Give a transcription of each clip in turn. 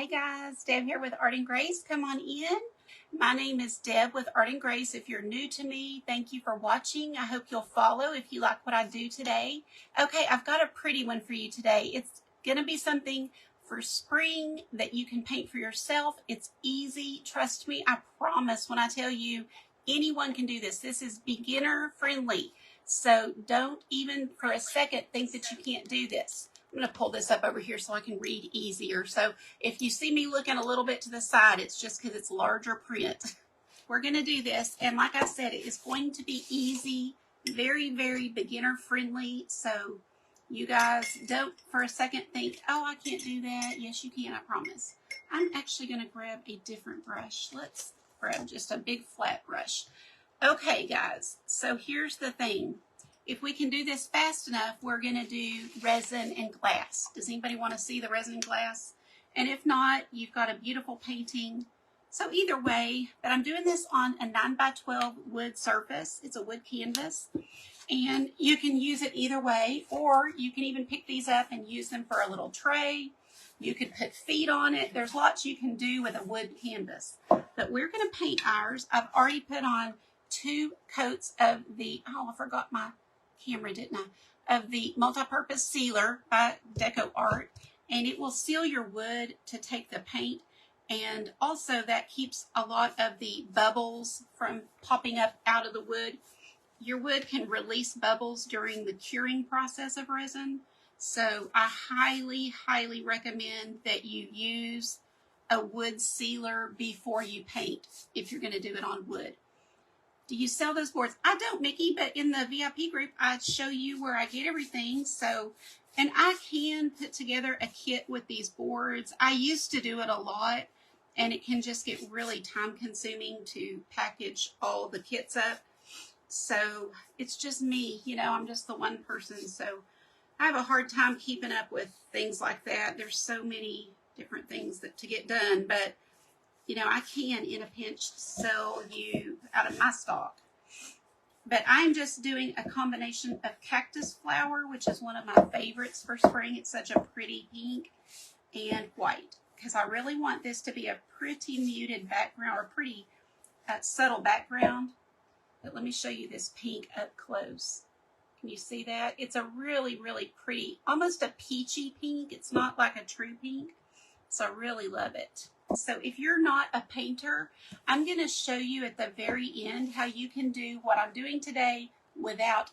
Hey guys, Deb here with Art and Grace. Come on in. My name is Deb with Art and Grace. If you're new to me, thank you for watching. I hope you'll follow if you like what I do today. Okay, I've got a pretty one for you today. It's going to be something for spring that you can paint for yourself. It's easy. Trust me, I promise when I tell you anyone can do this. This is beginner friendly. So don't even for a second think that you can't do this. I'm going to pull this up over here so I can read easier. So if you see me looking a little bit to the side, it's just because it's larger print. We're going to do this. And like I said, it is going to be easy, very, very beginner friendly. So you guys don't for a second think, oh, I can't do that. Yes, you can, I promise. I'm actually going to grab a different brush. Let's grab just a big flat brush. Okay, guys, so here's the thing. If we can do this fast enough, we're going to do resin and glass. Does anybody want to see the resin and glass? And if not, you've got a beautiful painting. So either way, but I'm doing this on a 9x12 wood surface. It's a wood canvas. And you can use it either way, or you can even pick these up and use them for a little tray. You could put feet on it. There's lots you can do with a wood canvas. But we're going to paint ours. I've already put on 2 coats of the, oh, I forgot my camera, didn't I? Of the multi-purpose sealer by DecoArt, and it will seal your wood to take the paint, and also that keeps a lot of the bubbles from popping up out of the wood. Your wood can release bubbles during the curing process of resin, so I highly, highly recommend that you use a wood sealer before you paint if you're going to do it on wood. Do you sell those boards? I don't, Mickey, but in the VIP group, I show you where I get everything. So, and I can put together a kit with these boards. I used to do it a lot, and it can just get really time consuming to package all the kits up. So it's just me, you know, I'm just the one person. So I have a hard time keeping up with things like that. There's so many different things that to get done, but you know, I can, in a pinch, sell you out of my stock. But I'm just doing a combination of cactus flower, which is one of my favorites for spring. It's such a pretty pink, and white, because I really want this to be a pretty muted background, or pretty subtle background. But let me show you this pink up close. Can you see that? It's a really, really pretty, almost a peachy pink. It's not like a true pink. So I really love it. So if you're not a painter, I'm going to show you at the very end how you can do what I'm doing today without,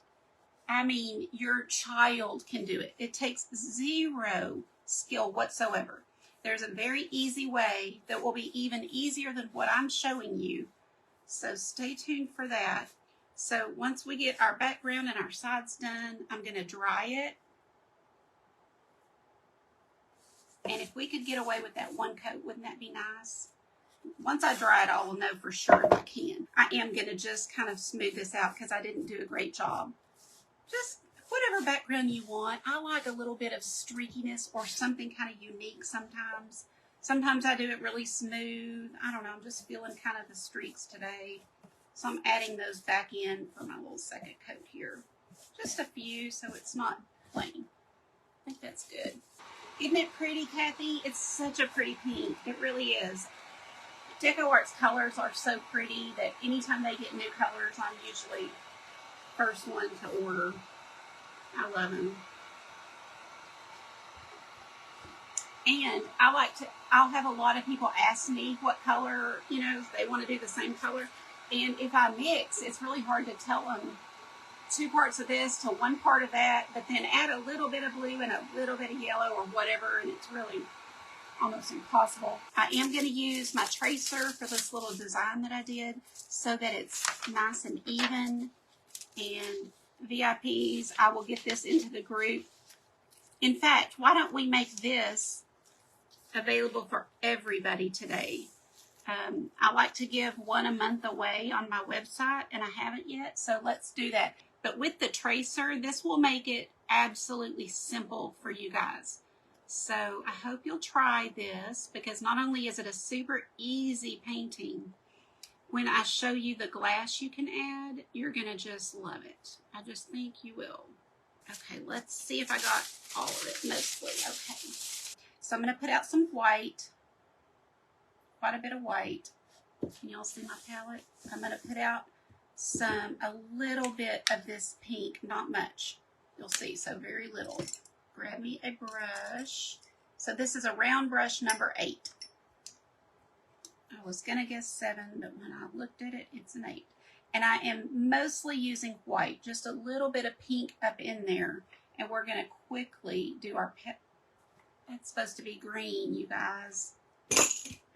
I mean, your child can do it. It takes zero skill whatsoever. There's a very easy way that will be even easier than what I'm showing you. So stay tuned for that. So once we get our background and our sides done, I'm going to dry it. And if we could get away with that one coat, wouldn't that be nice? Once I dry it, I will know for sure if I can. I am going to just kind of smooth this out because I didn't do a great job. Just whatever background you want. I like a little bit of streakiness or something kind of unique sometimes. Sometimes I do it really smooth. I don't know. I'm just feeling kind of the streaks today. So I'm adding those back in for my little second coat here. Just a few so it's not plain. I think that's good. Isn't it pretty, Kathy? It's such a pretty pink. It really is. DecoArt's colors are so pretty that anytime they get new colors, I'm usually first one to order. I love them. And I like to, I'll have a lot of people ask me what color, you know, if they want to do the same color. And if I mix, it's really hard to tell them 2 parts of this to 1 part of that, but then add a little bit of blue and a little bit of yellow or whatever, and it's really almost impossible. I am going to use my tracer for this little design that I did so that it's nice and even. And VIPs, I will get this into the group. In fact, why don't we make this available for everybody today? I like to give 1 a month away on my website, and I haven't yet, so let's do that. But with the tracer, this will make it absolutely simple for you guys. So I hope you'll try this, because not only is it a super easy painting, when I show you the glass you can add, you're going to just love it. I just think you will. Okay, let's see if I got all of it, mostly. Okay. So I'm going to put out some white. quite a bit of white. Can y'all see my palette? I'm going to put out a little bit of this pink, not much. You'll see, so very little. Grab me a brush. So this is a round brush number 8. I was going to guess 7, but when I looked at it, it's an 8. And I am mostly using white, just a little bit of pink up in there. And we're going to quickly do our pet. It's supposed to be green, you guys.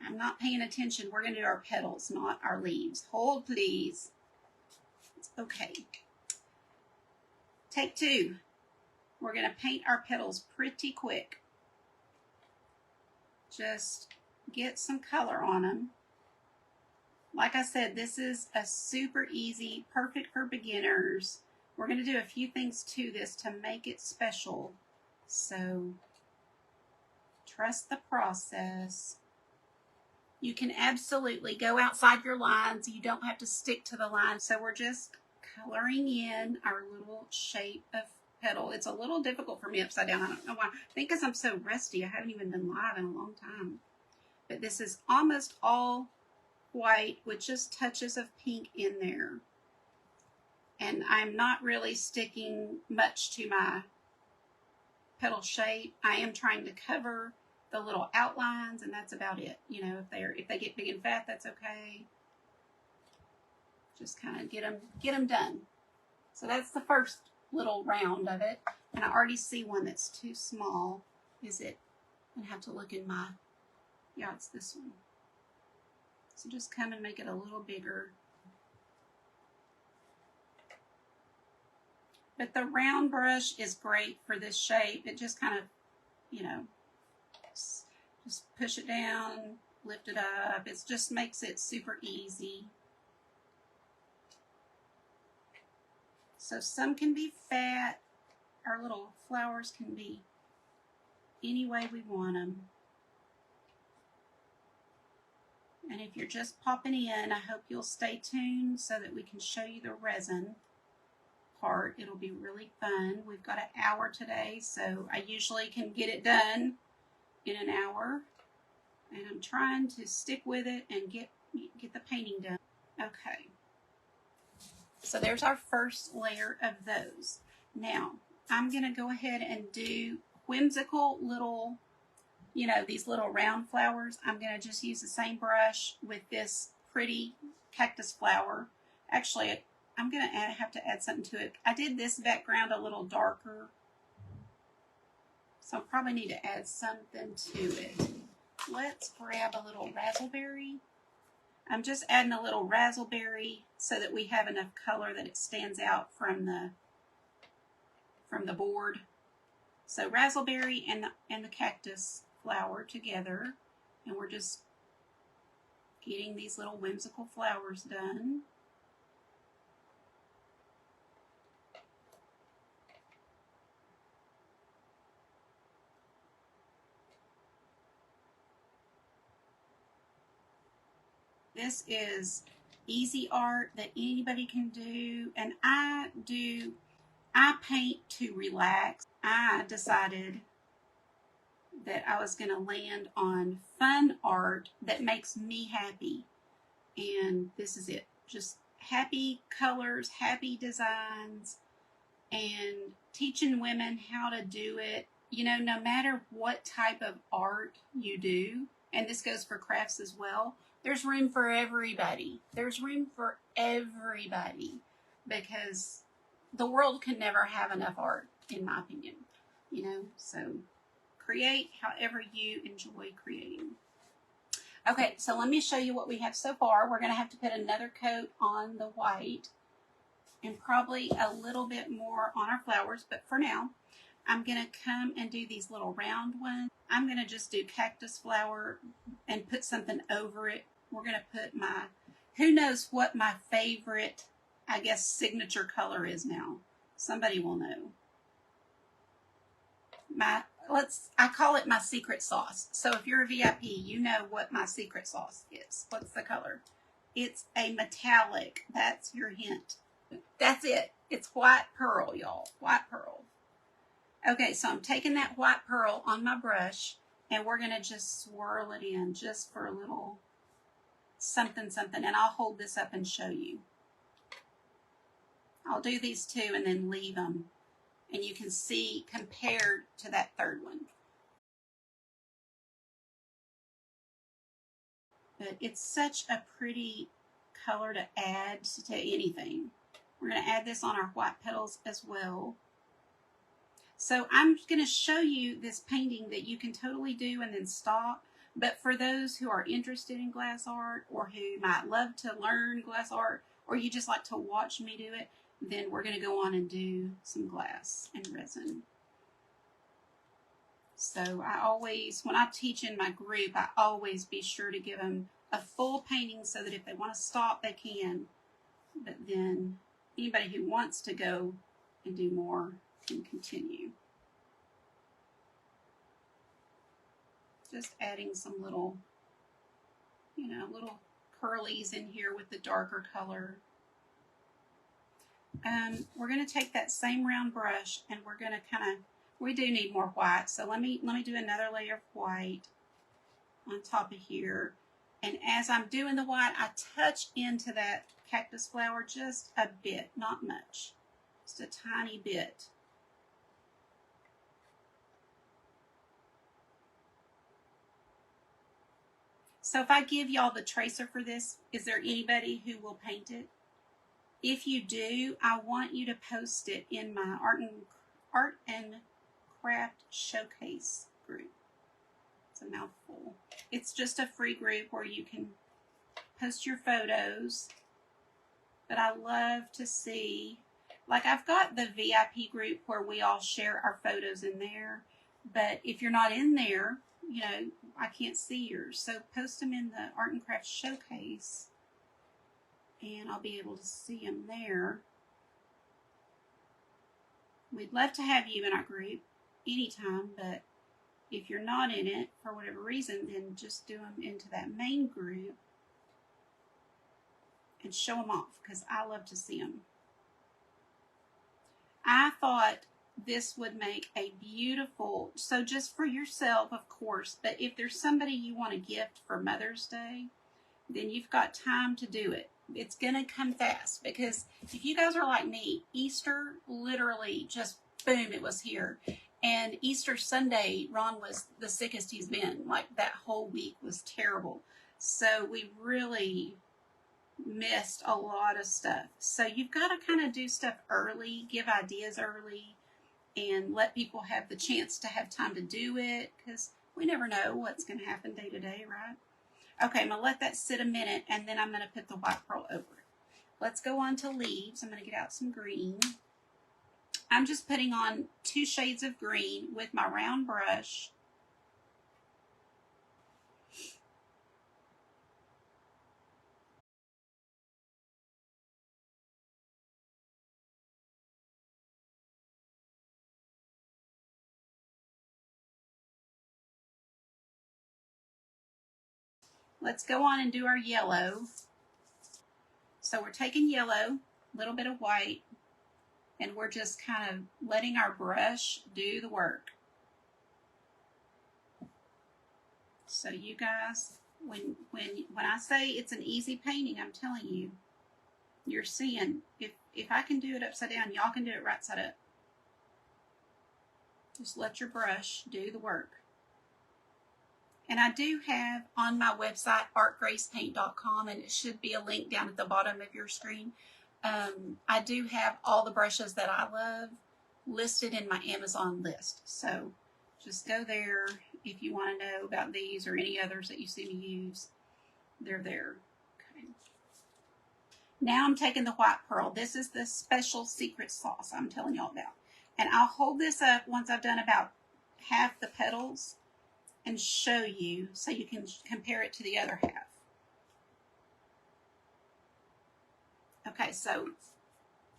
I'm not paying attention. We're going to do our petals, not our leaves. Hold, please. Okay. Take 2. We're going to paint our petals pretty quick. Just get some color on them. Like I said, this is a super easy, perfect for beginners. We're going to do a few things to this to make it special. So trust the process. You can absolutely go outside your lines. You don't have to stick to the line. So we're just coloring in our little shape of petal. It's a little difficult for me upside down. I don't know why. I think because I'm so rusty. I haven't even been live in a long time. But this is almost all white with just touches of pink in there. And I'm not really sticking much to my petal shape. I am trying to cover the little outlines, and that's about it. You know, if they get big and fat, that's okay. Just kind of get them done. So that's the first little round of it. And I already see one that's too small. Is it? I'm gonna have to look in my, yeah, it's this one. So just come and make it a little bigger. But the round brush is great for this shape. It just kind of, you know, just push it down, lift it up. It just makes it super easy. So some can be fat. Our little flowers can be any way we want them. And if you're just popping in, I hope you'll stay tuned so that we can show you the resin part. It'll be really fun. We've got an hour today, so I usually can get it done in an hour. And I'm trying to stick with it and get the painting done. Okay. So there's our first layer of those. Now, I'm going to go ahead and do whimsical little, you know, these little round flowers. I'm going to just use the same brush with this pretty cactus flower. Actually, I'm going to have to add something to it. I did this background a little darker, so I probably need to add something to it. Let's grab a little razzleberry. I'm just adding a little razzleberry so that we have enough color that it stands out from the board. So razzleberry and the cactus flower together, and we're just getting these little whimsical flowers done. This is easy art that anybody can do, and I paint to relax. I decided that I was going to land on fun art that makes me happy, and this is it. Just happy colors, happy designs, and teaching women how to do it. You know, no matter what type of art you do, and this goes for crafts as well, there's room for everybody. There's room for everybody, because the world can never have enough art, in my opinion. You know, so create however you enjoy creating. Okay, so let me show you what we have so far. We're going to have to put another coat on the white and probably a little bit more on our flowers, but for now, I'm going to come and do these little round ones. I'm going to just do cactus flower and put something over it. We're going to put my, who knows what my favorite, I guess, signature color is now. Somebody will know. I call it my secret sauce. So if you're a VIP, you know what my secret sauce is. What's the color? It's a metallic. That's your hint. That's it. It's white pearl, y'all. White pearl. Okay, so I'm taking that white pearl on my brush, and we're going to just swirl it in just for a little something, something. And I'll hold this up and show you. I'll do these two and then leave them. And you can see compared to that third one. But it's such a pretty color to add to anything. We're going to add this on our white petals as well. So I'm going to show you this painting that you can totally do and then stop. But for those who are interested in glass art, or who might love to learn glass art, or you just like to watch me do it, then we're going to go on and do some glass and resin. So I always, when I teach in my group, I always be sure to give them a full painting so that if they want to stop, they can. But then anybody who wants to go and do more can continue. Just adding some little, little curlies in here with the darker color. We're going to take that same round brush and we're going to we do need more white. So let me do another layer of white on top of here. And as I'm doing the white, I touch into that cactus flower just a bit, not much, just a tiny bit. So if I give y'all the tracer for this, is there anybody who will paint it? If you do, I want you to post it in my art and craft showcase group. It's a mouthful. It's just a free group where you can post your photos. But I love to see, like I've got the VIP group where we all share our photos in there. But if you're not in there, I can't see yours. So post them in the art and craft showcase and I'll be able to see them there. We'd love to have you in our group anytime, but if you're not in it for whatever reason, then just do them into that main group and show them off because I love to see them. I thought this would make a beautiful, so just for yourself, of course, but if there's somebody you want to gift for Mother's Day, then you've got time to do it. It's going to come fast because if you guys are like me, Easter literally just, boom, it was here. And Easter Sunday, Ron was the sickest he's been. Like that whole week was terrible. So we really missed a lot of stuff. So you've got to kind of do stuff early, give ideas early, and let people have the chance to have time to do it because we never know what's going to happen day to day, right? Okay, I'm going to let that sit a minute and then I'm going to put the white pearl over it. Let's go on to leaves. I'm going to get out some green. I'm just putting on 2 shades of green with my round brush. Let's go on and do our yellow. So we're taking yellow, a little bit of white, and we're just kind of letting our brush do the work. So you guys, when I say it's an easy painting, I'm telling you, you're seeing, if I can do it upside down, y'all can do it right side up. Just let your brush do the work. And I do have on my website, artgracepaint.com, and it should be a link down at the bottom of your screen. I do have all the brushes that I love listed in my Amazon list. So just go there if you want to know about these or any others that you see me use. They're there. Okay. Now I'm taking the white pearl. This is the special secret sauce I'm telling y'all about. And I'll hold this up once I've done about half the petals and show you so you can compare it to the other half. Okay, so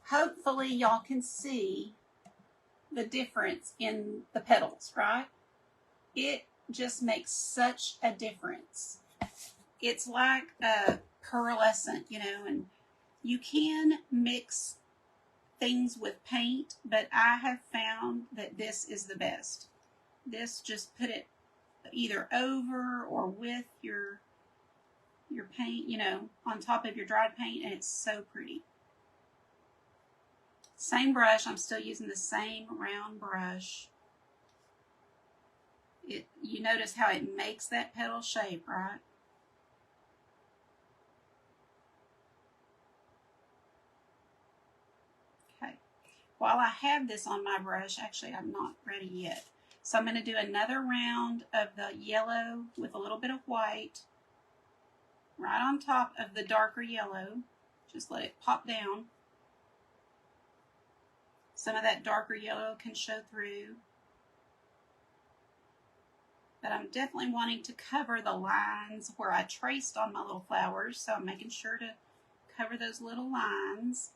hopefully y'all can see the difference in the petals, right? It just makes such a difference. It's like a pearlescent, and you can mix things with paint, but I have found that this is the best. This just put it either over or with your, your paint, you know, on top of your dried paint, and it's so pretty. Same brush, I'm still using the same round brush. You notice how it makes that petal shape, right? Okay. While I have this on my brush, actually I'm not ready yet. So I'm going to do another round of the yellow with a little bit of white right on top of the darker yellow. Just let it pop down. Some of that darker yellow can show through. But I'm definitely wanting to cover the lines where I traced on my little flowers. So I'm making sure to cover those little lines.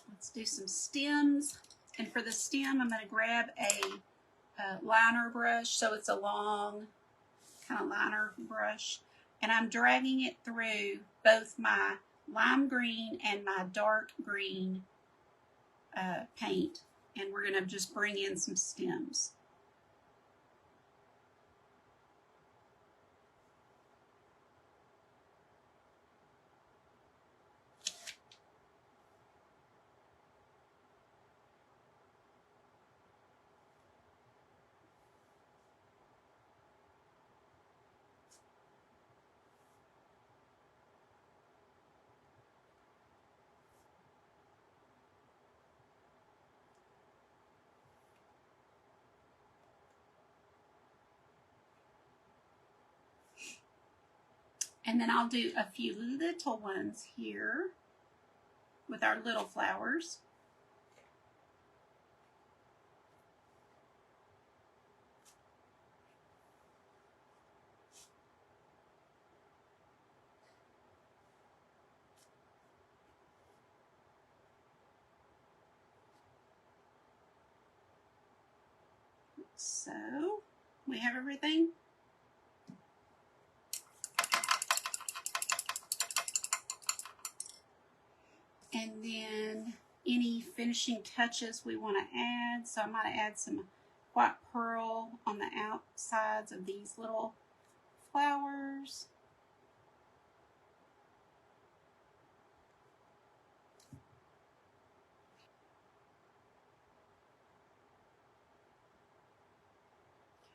Let's do some stems. And for the stem, I'm going to grab a liner brush. So it's a long kind of liner brush. And I'm dragging it through both my lime green and my dark green paint. And we're going to just bring in some stems. And then I'll do a few little ones here with our little flowers. So, we have everything. And then any finishing touches we want to add. So I might add some white pearl on the outsides of these little flowers.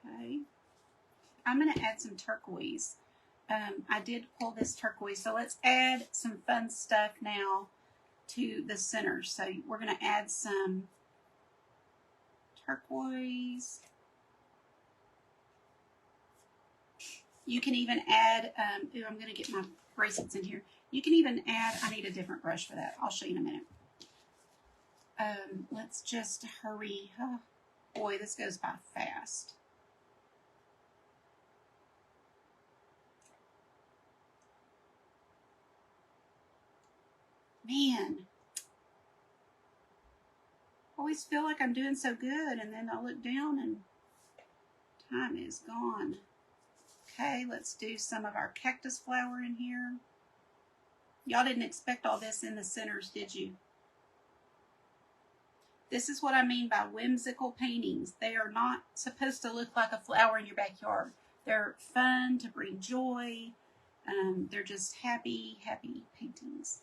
Okay. I'm going to add some turquoise. I did pull this turquoise. So let's add some fun stuff now to the center. So we're going to add some turquoise. You can even add, ooh, I'm going to get my bracelets in here. You can even add, I need a different brush for that. I'll show you in a minute. Let's just hurry. Oh, boy, this goes by fast. Man, I always feel like I'm doing so good, and then I look down and time is gone. Okay, let's do some of our cactus flower in here. Y'all didn't expect all this in the centers, did you? This is what I mean by whimsical paintings. They are not supposed to look like a flower in your backyard. They're fun to bring joy. They're just happy, happy paintings.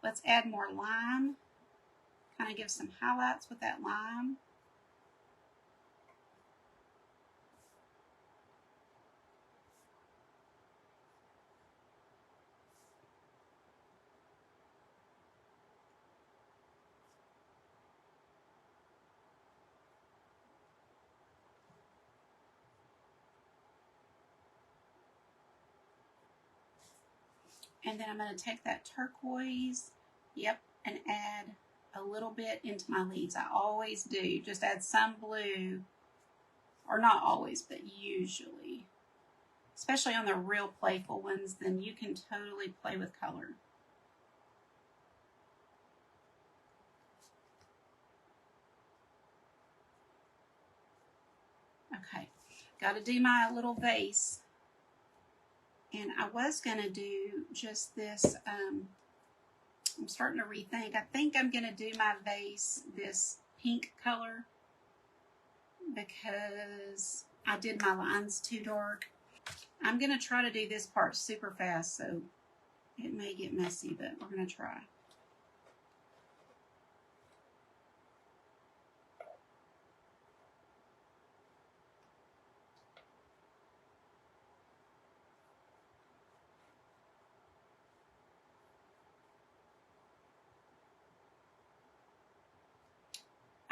Let's add more lime. Kind of give some highlights with that lime. And then I'm going to take that turquoise, yep, and add a little bit into my leaves. I always do. Just add some blue, or not always, but usually. Especially on the real playful ones, then you can totally play with color. Okay, got to do my little vase. And I was going to do just this, I'm starting to rethink. I think I'm going to do my vase this pink color because I did my lines too dark. I'm going to try to do this part super fast, so it may get messy, but we're going to try.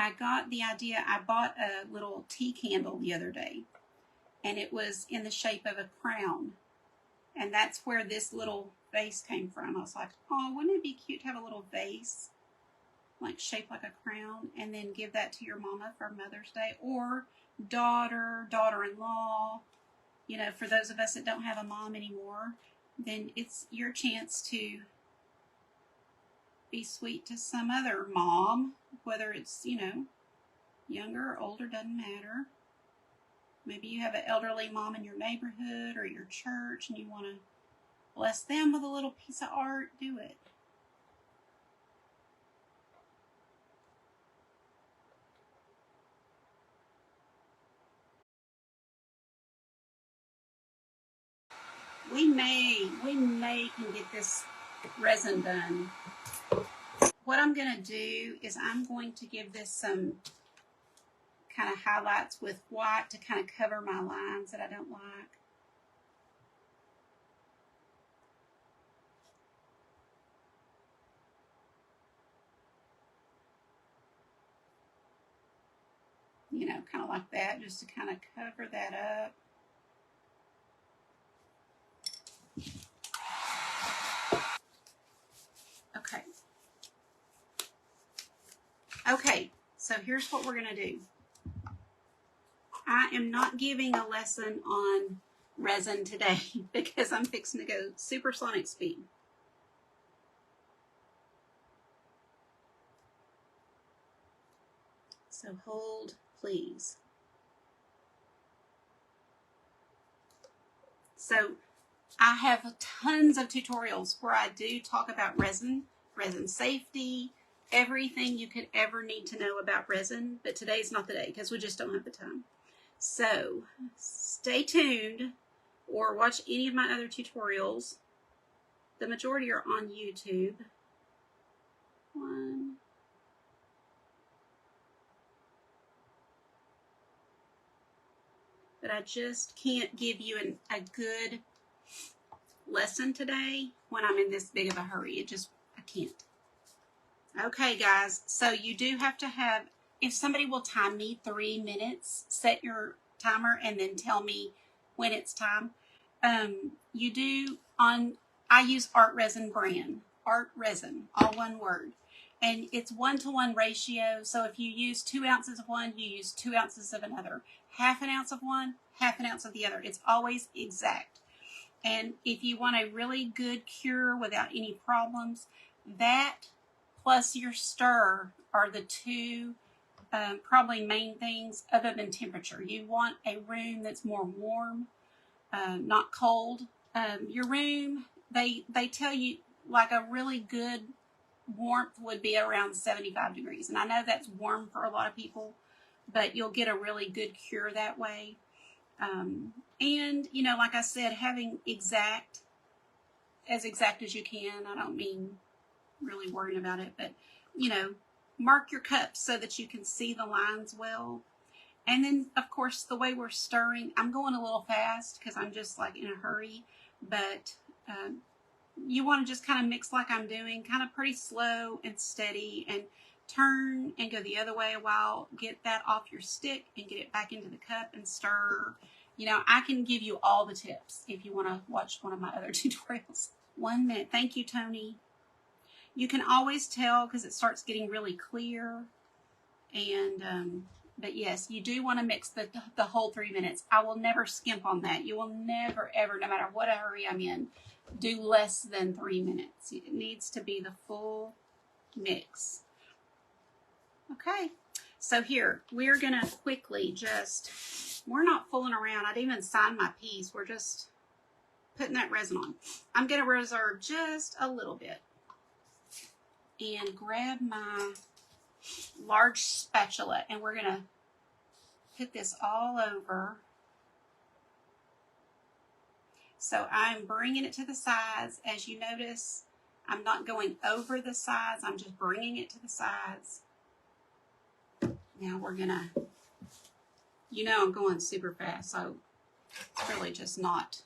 I got the idea, I bought a little tea candle the other day, and it was in the shape of a crown. And that's where this little vase came from. I was like, oh, wouldn't it be cute to have a little vase, like shaped like a crown, and then give that to your mama for Mother's Day, or daughter, daughter-in-law. You know, for those of us that don't have a mom anymore, then it's your chance to be sweet to some other mom, whether it's, you know, younger or older, doesn't matter. Maybe you have an elderly mom in your neighborhood or your church and you want to bless them with a little piece of art, do it. We may can get this resin done. What I'm going to do is I'm going to give this some kind of highlights with white to kind of cover my lines that I don't like. You know, kind of like that, just to kind of cover that up. Okay. Okay, so here's what we're going to do. I am not giving a lesson on resin today because I'm fixing to go supersonic speed. So hold, please. So I have tons of tutorials where I do talk about resin, resin safety, everything you could ever need to know about resin, but today's not the day because we just don't have the time. So stay tuned or watch any of my other tutorials. The majority are on YouTube. One. But I just can't give you a good lesson today when I'm in this big of a hurry. I can't. Okay, guys, so you do have to have, if somebody will time me 3 minutes, set your timer and then tell me when it's time. You do I use Art Resin brand, Art Resin, all one word. And it's 1-to-1 ratio. So if you use 2 ounces of one, you use 2 ounces of another. Half an ounce of one, half an ounce of the other. It's always exact. And if you want a really good cure without any problems, that plus your stir are the two probably main things other than temperature. You want a room that's more warm, not cold. Your room, they tell you like a really good warmth would be around 75 degrees. And I know that's warm for a lot of people, but you'll get a really good cure that way. And, you know, like I said, having exact as you can. I don't mean really worrying about it, but, you know, mark your cups so that you can see the lines well. And then, of course, the way we're stirring, I'm going a little fast because I'm just like in a hurry, but you want to just kind of mix like I'm doing, kind of pretty slow and steady, and turn and go the other way a while, get that off your stick and get it back into the cup and stir. You know, I can give you all the tips if you want to watch one of my other tutorials. 1 minute. Thank you, Tony. You can always tell because it starts getting really clear. And, but yes, you do want to mix the whole 3 minutes. I will never skimp on that. You will never, ever, no matter what hurry I'm in, do less than 3 minutes. It needs to be the full mix. Okay, so here, we're going to quickly we're not fooling around. I didn't even sign my piece. We're just putting that resin on. I'm going to reserve just a little bit and grab my large spatula, and we're going to put this all over So I'm bringing it to the sides. As you notice, I'm not going over the sides. I'm just bringing it to the sides. Now we're gonna, you know, I'm going super fast, so it's really just not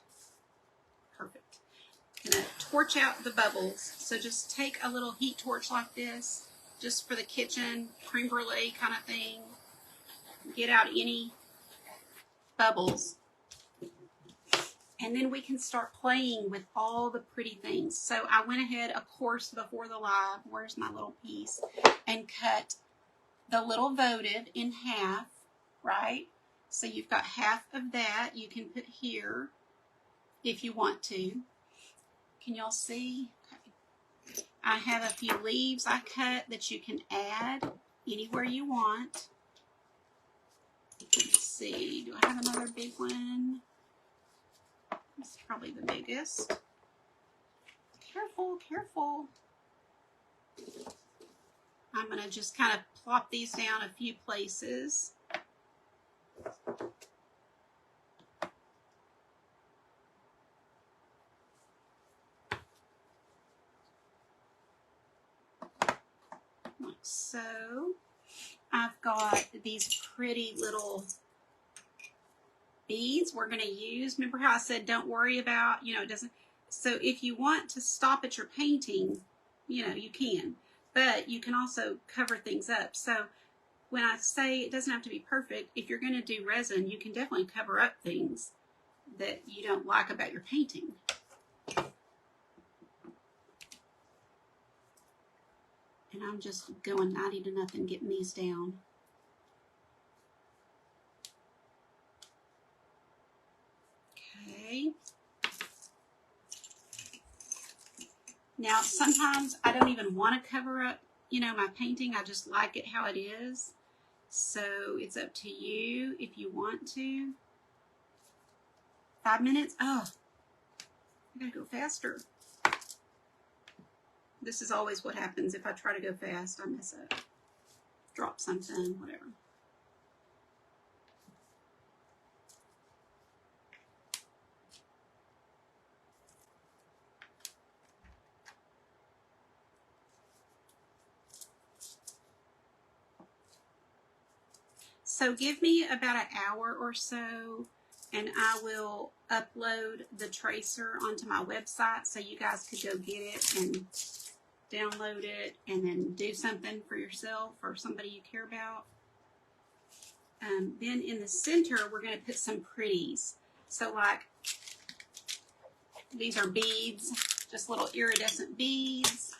perfect. I'm gonna torch out the bubbles. So just take a little heat torch like this, just for the kitchen, creme brulee kind of thing. Get out any bubbles. And then we can start playing with all the pretty things. So I went ahead, of course, before the live, where's my little piece, and cut the little votive in half, right? So you've got half of that you can put here if you want to. Can y'all see? Okay. I have a few leaves I cut that you can add anywhere you want. Let's see, do I have another big one? This is probably the biggest. Careful, careful. I'm going to just kind of plop these down a few places. Like so. I've got these pretty little beads we're going to use. Remember how I said don't worry about, you know, it doesn't. So if you want to stop at your painting, you know, you can. But you can also cover things up. So when I say it doesn't have to be perfect, if you're going to do resin, you can definitely cover up things that you don't like about your painting. And I'm just going 90 to nothing getting these down. Okay. Now, sometimes I don't even want to cover up, you know, my painting. I just like it how it is. So it's up to you if you want to. 5 minutes? Oh, I gotta go faster. This is always what happens if I try to go fast. I mess up. Drop something, whatever. So give me about an hour or so and I will upload the tracer onto my website so you guys could go get it and download it and then do something for yourself or somebody you care about. Then in the center, we're going to put some pretties. So like, these are beads, just little iridescent beads.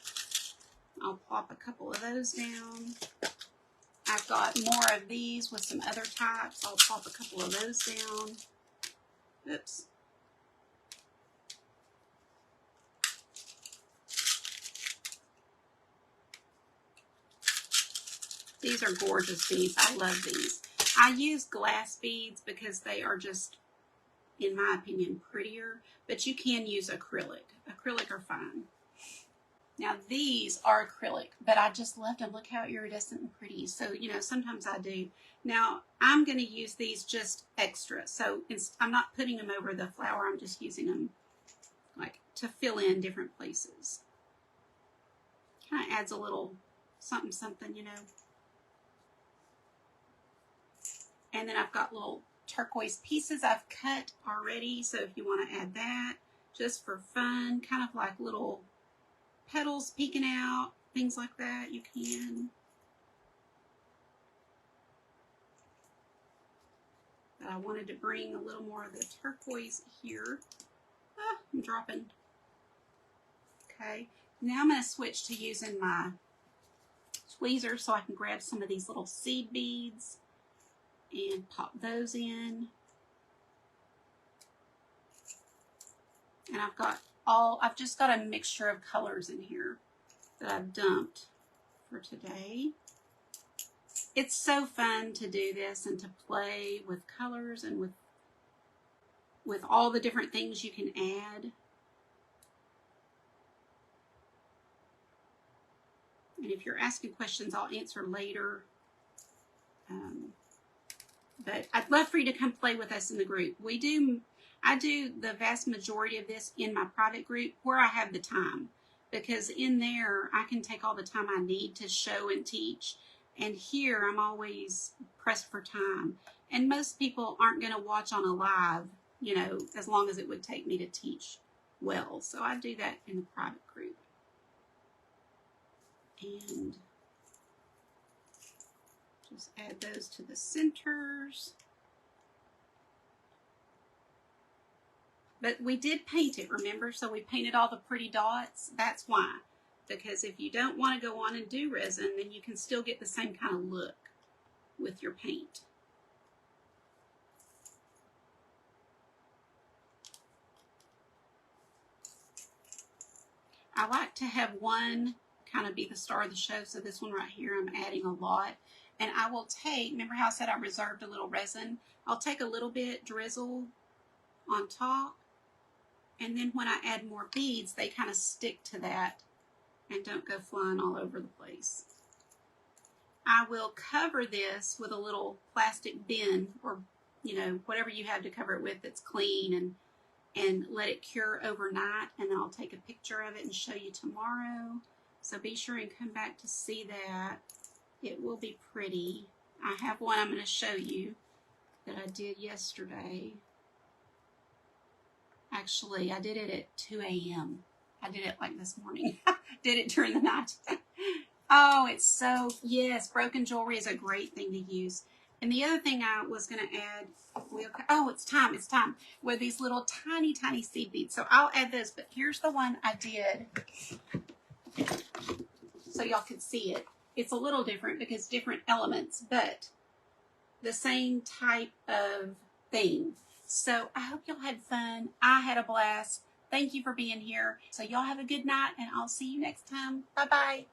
I'll plop a couple of those down. I've got more of these with some other types. I'll plop a couple of those down. Oops. These are gorgeous beads. I love these. I use glass beads because they are just, in my opinion, prettier. But you can use acrylic. Acrylic are fine. Now these are acrylic, but I just love them. Look how iridescent and pretty. So, you know, sometimes I do. Now I'm going to use these just extra. So I'm not putting them over the flower. I'm just using them like to fill in different places. Kind of adds a little something, something, you know. And then I've got little turquoise pieces I've cut already. So if you want to add that just for fun, kind of like little petals peeking out, things like that, you can. But I wanted to bring a little more of the turquoise here. Ah, I'm dropping. Okay, now I'm going to switch to using my tweezer so I can grab some of these little seed beads and pop those in. And I've just got a mixture of colors in here that I've dumped for today. It's so fun to do this and to play with colors and with all the different things you can add. And if you're asking questions, I'll answer later. But I'd love for you to come play with us in the group. I do the vast majority of this in my private group where I have the time, because in there I can take all the time I need to show and teach. And here I'm always pressed for time. And most people aren't going to watch on a live, you know, as long as it would take me to teach well. So I do that in the private group. And just add those to the centers. But we did paint it, remember? So we painted all the pretty dots. That's why. Because if you don't want to go on and do resin, then you can still get the same kind of look with your paint. I like to have one kind of be the star of the show. So this one right here, I'm adding a lot. And I will take, remember how I said I reserved a little resin? I'll take a little bit, drizzle on top. And then when I add more beads, they kind of stick to that and don't go flying all over the place. I will cover this with a little plastic bin, or, you know, whatever you have to cover it with that's clean, and let it cure overnight. And then I'll take a picture of it and show you tomorrow. So be sure and come back to see that. It will be pretty. I have one I'm going to show you that I did yesterday. Actually, I did it at 2 a.m. I did it like this morning. Did it during the night. Oh, it's so, yes, broken jewelry is a great thing to use. And the other thing I was going to add, oh, it's time, with these little tiny, tiny seed beads. So I'll add those, but here's the one I did so y'all could see it. It's a little different because different elements, but the same type of thing. So I hope y'all had fun. I had a blast. Thank you for being here. So y'all have a good night, and I'll see you next time. Bye-bye.